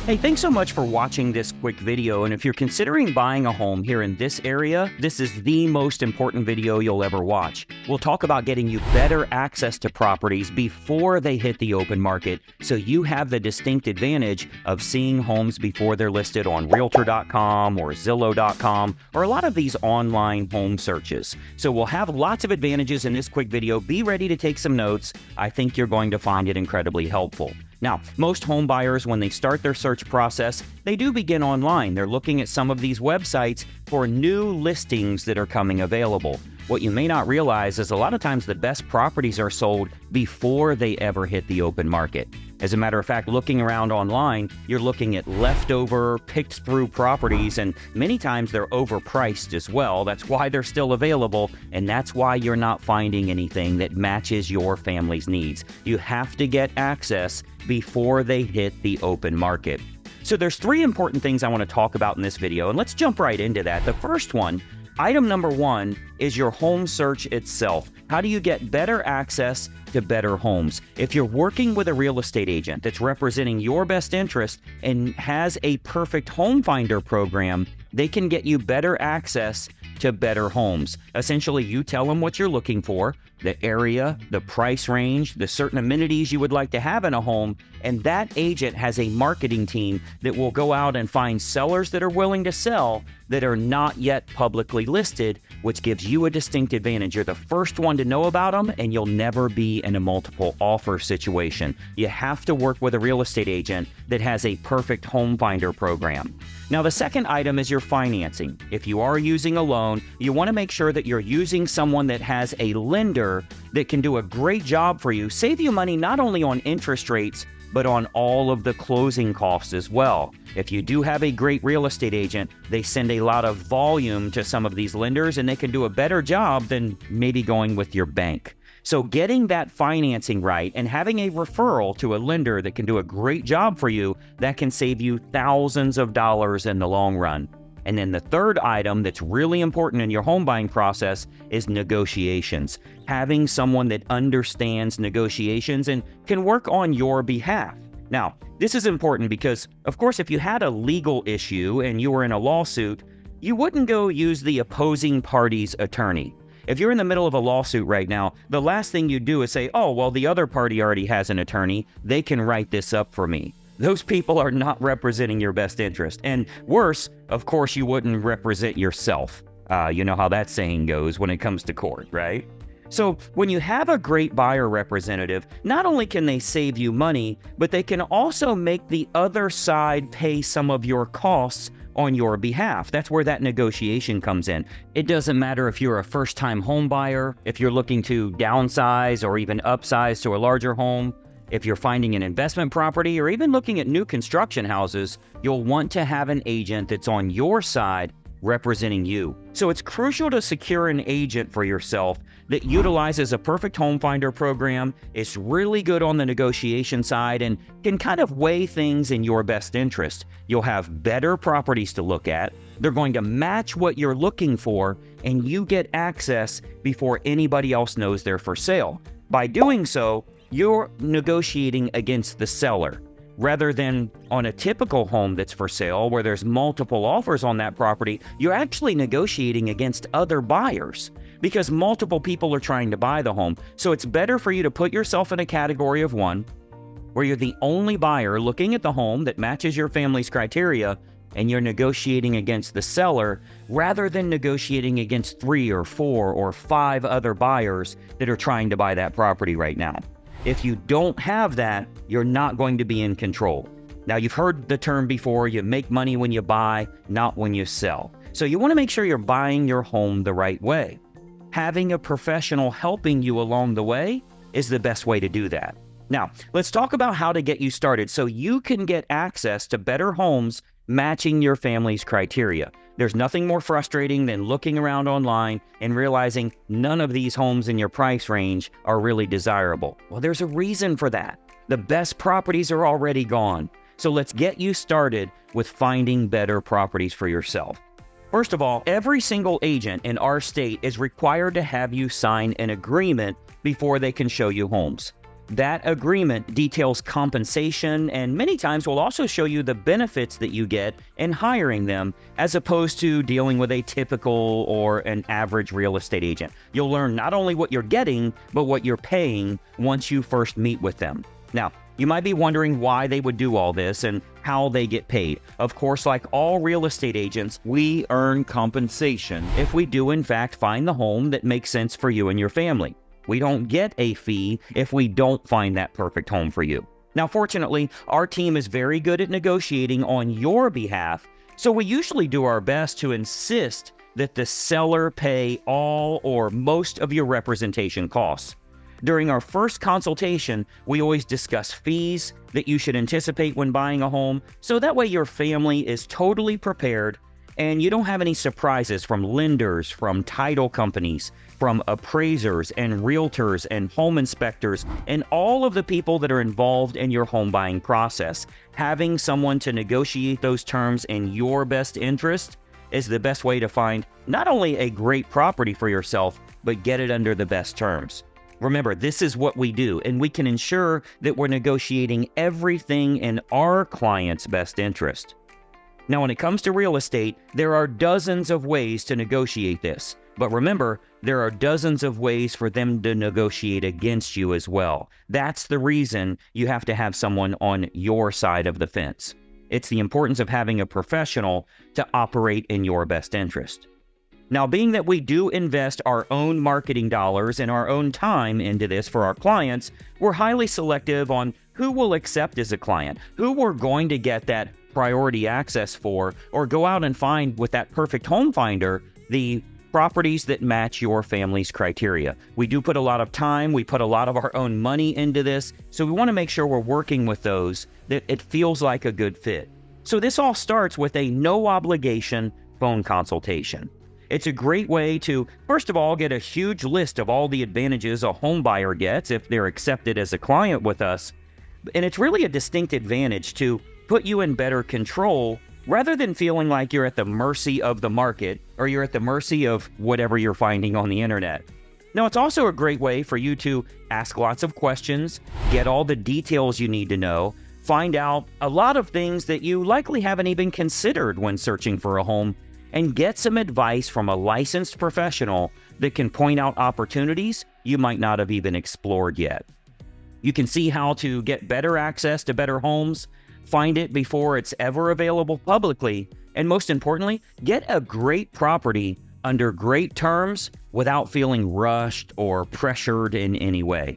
Hey, thanks so much for watching this quick video. And if you're considering buying a home here in this area, this is the most important video you'll ever watch. We'll talk about getting you better access to properties before they hit the open market, so you have the distinct advantage of seeing homes before they're listed on Realtor.com or Zillow.com or a lot of these online home searches. So we'll have lots of advantages in this quick video. Be ready to take some notes. I think you're going to find it incredibly helpful. Now, most home buyers, when they start their search process, they do begin online. They're looking at some of these websites for new listings that are coming available. What you may not realize is a lot of times the best properties are sold before they ever hit the open market. As a matter of fact, looking around online, you're looking at leftover, picked through properties, and many times they're overpriced as well. That's why they're still available, and that's why you're not finding anything that matches your family's needs. You have to get access before they hit the open market. So there's three important things I want to talk about in this video, and let's jump right into that. The first one, item number one, is your home search itself. How do you get better access to better homes? If you're working with a real estate agent that's representing your best interest and has a perfect home finder program, they can get you better access to better homes. Essentially, you tell them what you're looking for, the area, the price range, the certain amenities you would like to have in a home, and that agent has a marketing team that will go out and find sellers that are willing to sell that are not yet publicly listed, which gives you a distinct advantage. You're the first one to know about them, and you'll never be in a multiple offer situation. You have to work with a real estate agent that has a perfect home finder program. Now, the second item is your financing. If you are using a loan, you want to make sure that you're using someone that has a lender that can do a great job for you, save you money not only on interest rates, but on all of the closing costs as well. If you do have a great real estate agent, they send a lot of volume to some of these lenders, and they can do a better job than maybe going with your bank. So getting that financing right and having a referral to a lender that can do a great job for you, that can save you thousands of dollars in the long run. And then the third item that's really important in your home buying process is negotiations. Having someone that understands negotiations and can work on your behalf. Now, this is important because, of course, if you had a legal issue and you were in a lawsuit, you wouldn't go use the opposing party's attorney. If you're in the middle of a lawsuit right now, the last thing you do is say, oh, well, the other party already has an attorney. They can write this up for me. Those people are not representing your best interest. And worse, of course, you wouldn't represent yourself. You know how that saying goes when it comes to court, right? So when you have a great buyer representative, not only can they save you money, but they can also make the other side pay some of your costs on your behalf. That's where that negotiation comes in. It doesn't matter if you're a first-time home buyer, if you're looking to downsize or even upsize to a larger home, if you're finding an investment property or even looking at new construction houses, you'll want to have an agent that's on your side representing you. So it's crucial to secure an agent for yourself that utilizes a perfect home finder program, is really good on the negotiation side, and can kind of weigh things in your best interest. You'll have better properties to look at. They're going to match what you're looking for, and you get access before anybody else knows they're for sale. By doing so, you're negotiating against the seller. Rather than on a typical home that's for sale where there's multiple offers on that property, you're actually negotiating against other buyers because multiple people are trying to buy the home. So it's better for you to put yourself in a category of one where you're the only buyer looking at the home that matches your family's criteria, and you're negotiating against the seller rather than negotiating against 3 or 4 or 5 other buyers that are trying to buy that property right now. If you don't have that, you're not going to be in control. Now, you've heard the term before, you make money when you buy, not when you sell. So you want to make sure you're buying your home the right way. Having a professional helping you along the way is the best way to do that. Now, let's talk about how to get you started so you can get access to better homes matching your family's criteria. There's nothing more frustrating than looking around online and realizing none of these homes in your price range are really desirable. Well, there's a reason for that. The best properties are already gone. So let's get you started with finding better properties for yourself. First of all, every single agent in our state is required to have you sign an agreement before they can show you homes. That agreement details compensation and many times will also show you the benefits that you get in hiring them, as opposed to dealing with a typical or an average real estate agent. You'll learn not only what you're getting, but what you're paying once you first meet with them. Now, you might be wondering why they would do all this and how they get paid. Of course, like all real estate agents, we earn compensation if we do in fact find the home that makes sense for you and your family. We don't get a fee if we don't find that perfect home for you. Now, fortunately, our team is very good at negotiating on your behalf, so we usually do our best to insist that the seller pay all or most of your representation costs. During our first consultation, we always discuss fees that you should anticipate when buying a home, so that way your family is totally prepared and you don't have any surprises from lenders, from title companies, from appraisers and realtors and home inspectors, and all of the people that are involved in your home buying process. Having someone to negotiate those terms in your best interest is the best way to find not only a great property for yourself, but get it under the best terms. Remember, this is what we do, and we can ensure that we're negotiating everything in our client's best interest. Now, when it comes to real estate, there are dozens of ways to negotiate this. But remember, there are dozens of ways for them to negotiate against you as well. That's the reason you have to have someone on your side of the fence. It's the importance of having a professional to operate in your best interest. Now, being that we do invest our own marketing dollars and our own time into this for our clients, we're highly selective on who we'll accept as a client, who we're going to get that priority access for, or go out and find with that perfect home finder the properties that match your family's criteria. We do put a lot of time, we put a lot of our own money into this, so we want to make sure we're working with those that it feels like a good fit. So this all starts with a no obligation phone consultation. It's a great way to, first of all, get a huge list of all the advantages a home buyer gets if they're accepted as a client with us. And it's really a distinct advantage to put you in better control rather than feeling like you're at the mercy of the market or you're at the mercy of whatever you're finding on the internet. Now, it's also a great way for you to ask lots of questions, get all the details you need to know, find out a lot of things that you likely haven't even considered when searching for a home, and get some advice from a licensed professional that can point out opportunities you might not have even explored yet. You can see how to get better access to better homes, find it before it's ever available publicly, and most importantly, get a great property under great terms without feeling rushed or pressured in any way.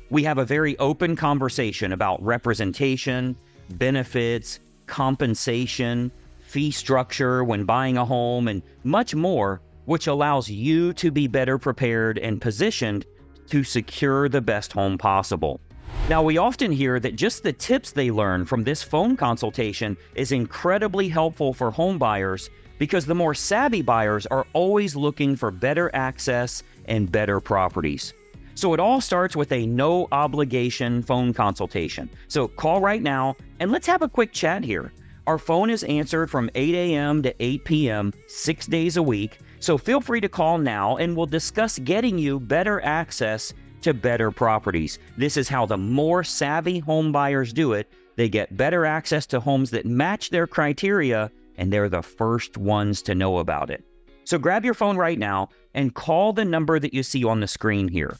We have a very open conversation about representation, benefits, compensation, fee structure when buying a home, and much more, which allows you to be better prepared and positioned to secure the best home possible. Now, we often hear that just the tips they learn from this phone consultation is incredibly helpful for home buyers because the more savvy buyers are always looking for better access and better properties. So it all starts with a no obligation phone consultation. So call right now and let's have a quick chat here. Our phone is answered from 8 a.m. to 8 p.m. 6 days a week, so feel free to call now and we'll discuss getting you better access to better properties. This is how the more savvy home buyers do it. They get better access to homes that match their criteria, and they're the first ones to know about it. So grab your phone right now and call the number that you see on the screen here.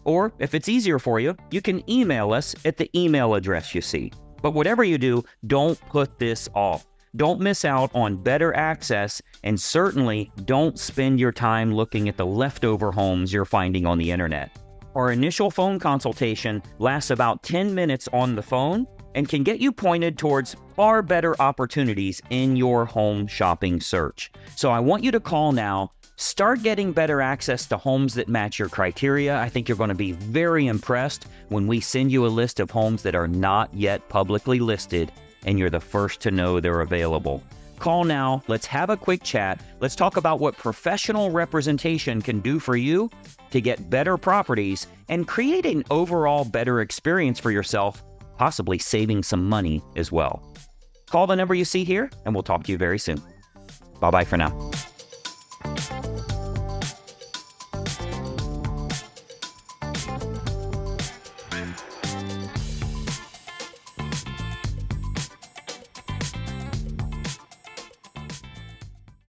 Or if it's easier for you, you can email us at the email address you see. But whatever you do, don't put this off. Don't miss out on better access, and certainly don't spend your time looking at the leftover homes you're finding on the internet. Our initial phone consultation lasts about 10 minutes on the phone and can get you pointed towards far better opportunities in your home shopping search. So I want you to call now. Start getting better access to homes that match your criteria. I think you're going to be very impressed when we send you a list of homes that are not yet publicly listed, and you're the first to know they're available. Call now. Let's have a quick chat. Let's talk about what professional representation can do for you to get better properties and create an overall better experience for yourself, possibly saving some money as well. Call the number you see here, and we'll talk to you very soon. Bye-bye for now.